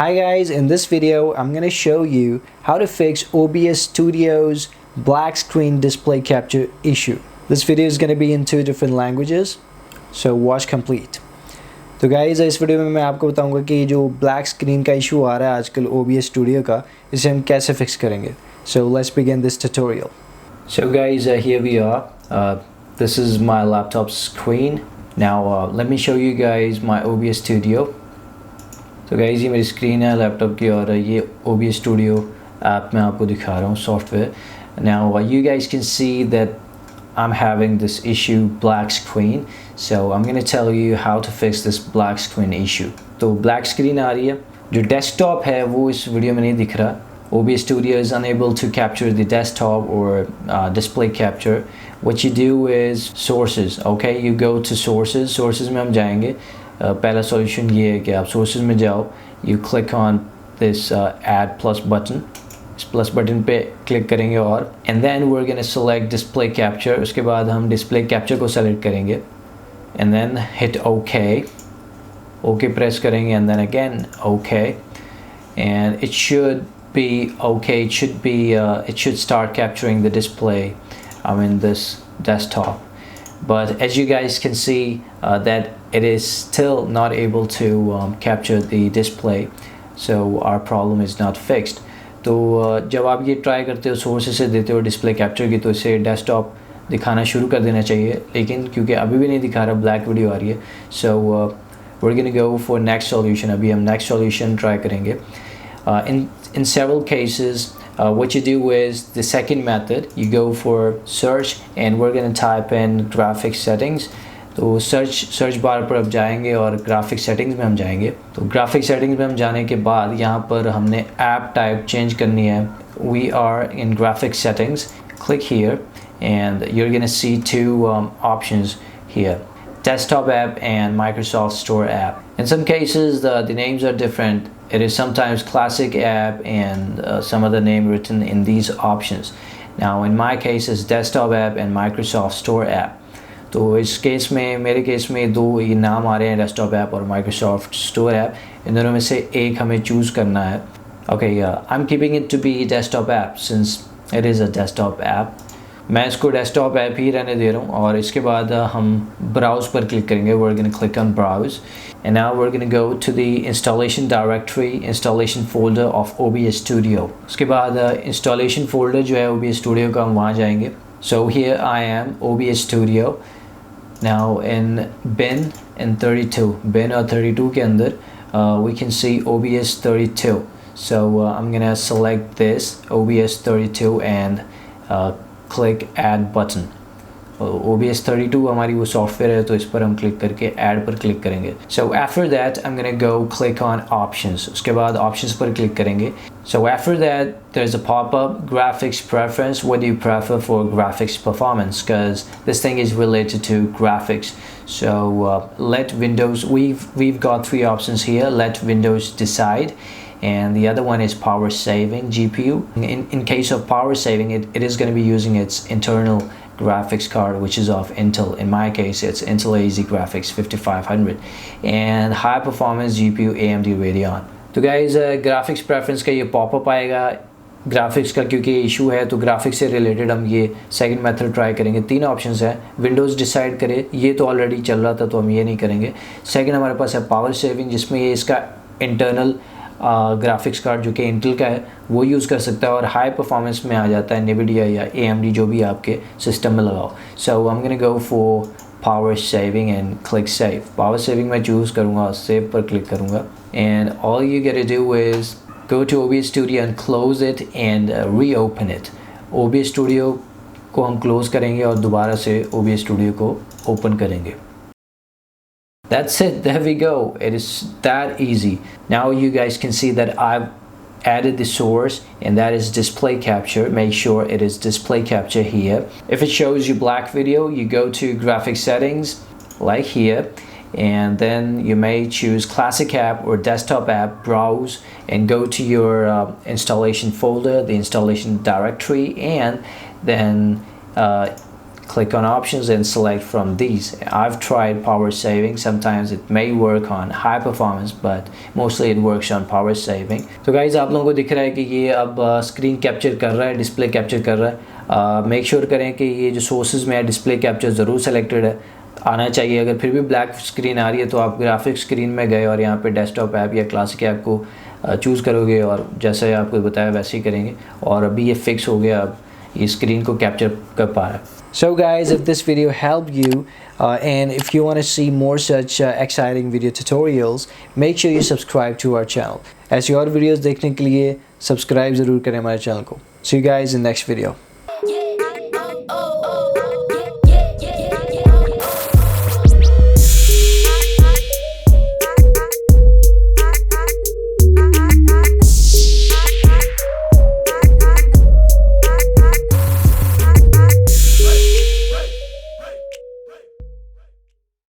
Hi guys, in this video I'm going to show you how to fix OBS Studio's black screen display capture issue. This video is going to be in 2 different languages, so watch complete. तो guys इस video में मैं आपको बताऊंगा कि जो black screen का issue आ रहा है आजकल OBS Studio का, इसे हम कैसे फिक्स करेंगे. So let's begin this tutorial. So guys, here we are. This is my laptop screen. Now let me show you guys my OBS Studio. तो गाइज ये मेरी स्क्रीन है लैपटॉप की और ये OBS Studio ऐप मैं आपको दिखा रहा हूँ software. Now you guys can see that I'm having this issue black screen, so I'm gonna tell you how to fix this black screen issue. तो black screen आ रही है, जो desktop है वो इस वीडियो में नहीं दिख रहा. OBS Studio is unable to capture the desktop or display capture. What you do is sources. Okay, you go to sources में हम जाएंगे. पहला सॉल्यूशन ये है कि आप सोर्सेज में जाओ, you click on this add plus button. इस प्लस बटन पे क्लिक करेंगे और and then we are gonna select display capture. उसके बाद हम डिस्प्ले कैप्चर को सेलेक्ट करेंगे and then hit okay press करेंगे and then again okay and it should be okay. It should start capturing the display in this desktop, but as you guys can see that it is still not able to capture the display, so our problem is not fixed. तो जब आप ये try करते हो sources से देते हो display capture की, तो इसे डेस्कटॉप दिखाना शुरू कर देना चाहिए, लेकिन क्योंकि अभी भी नहीं दिखा रहा, ब्लैक वीडियो आ रही है. सो we're gonna go for next solution. अभी हम next solution ट्राई करेंगे. In several cases, what you do is the second method, you go for search and we're going to type in graphics settings. तो search बार पर अब जाएंगे और graphics settings में हम जाएंगे. तो graphics settings में हम जाने के बाद यहाँ पर हमने app type change करनी है. We are in graphics settings. Click here and you're going to see 2 options here. Desktop app and Microsoft Store app. In some cases the names are different. It is sometimes classic app and some other name written in these options. Now in my case it's desktop app and Microsoft Store app. तो इस case में, मेरे case में 2 ये नाम आ रहे हैं, desktop app और Microsoft Store app. इन दोनों में से एक हमें चूज़ करना है. Okay, I'm keeping it to be desktop app since it is a desktop app. मैं इसको डेस्कटॉप ऐप ही रहने दे रहा हूँ और इसके बाद हम ब्राउज पर क्लिक करेंगे. we're going to click on browse and now we're going to go to the installation directory, installation folder of OBS Studio. उसके बाद installation folder जो है OBS Studio का, हम वहाँ जाएंगे. So here I am, OBS Studio. Now in bin in 32 bin और 32 के अंदर we can see OBS 32. So I'm gonna select this OBS 32 and click add button. OBS 32 हमारी वो सॉफ्टवेयर है, तो इस पर हम क्लिक करके add पर क्लिक करेंगे. So after that I'm gonna go click on options. उसके बाद options पर क्लिक करेंगे. So after that there's a pop-up graphics preference. What do you prefer for graphics performance? Because this thing is related to graphics. So let Windows, we've got 3 options here. Let Windows decide. And the other one is power saving GPU. In case of power saving, it is going to be using its internal graphics card, which is of Intel. In my case it's Intel AZ Graphics 5500 and high performance GPU AMD Radeon. तो guys graphics preference का ये pop-up आएगा graphics का, क्योंकि issue है तो graphics से related हम ये सेकंड मेथड ट्राई करेंगे. 3 ऑप्शंस हैं. विंडोज़ डिसाइड करे, ये तो ऑलरेडी चल रहा था तो हम ये नहीं करेंगे. सेकंड हमारे पास है पावर सेविंग, जिसमें ये इसका इंटरनल ग्राफिक्स कार्ड जो कि इंटेल का है वो यूज़ कर सकता है और हाई परफॉर्मेंस में आ जाता है NVIDIA या AMD जो भी आपके सिस्टम में लगाओ. So I am gonna go for power saving and click save. Power saving मैं चूज़ करूँगा और सेव पर क्लिक करूँगा and all you get to do is go to OBS Studio and close it and reopen it. OBS Studio को हम close करेंगे और दोबारा से OBS Studio को open करेंगे. That's it. There we go. It is that easy. Now you guys can see that I've added the source and that is display capture. Make sure it is display capture here. If it shows you black video, you go to graphics settings like here and then you may choose classic app or desktop app, browse and go to your installation folder, the installation directory, and then click on options and select from these. I've tried power saving. Sometimes it may work on high performance, but mostly it works on power saving. तो guys, आप लोगों को दिख रहा है कि ये अब स्क्रीन कैप्चर कर रहा है, डिस्प्ले कैप्चर कर रहा है. मेक श्योर करें कि ये जो सोर्सेज में है डिस्प्ले कैप्चर ज़रूर सेलेक्टेड है, आना चाहिए. अगर फिर भी ब्लैक स्क्रीन आ रही है तो आप ग्राफिक्स स्क्रीन में गए और यहाँ पे डेस्कटॉप ऐप या क्लासिक ऐप को चूज़ करोगे और जैसे आपको बताया वैसे ही करेंगे. और अभी ये फिक्स हो गया, अब ये स्क्रीन को कैप्चर कर पा रहा है. So guys, if this video helped you and if you want to see more such exciting video tutorials, make sure you subscribe to our channel. ऐसी और वीडियोस देखने के लिए सब्सक्राइब ज़रूर करें हमारे चैनल को. See you guys in next video.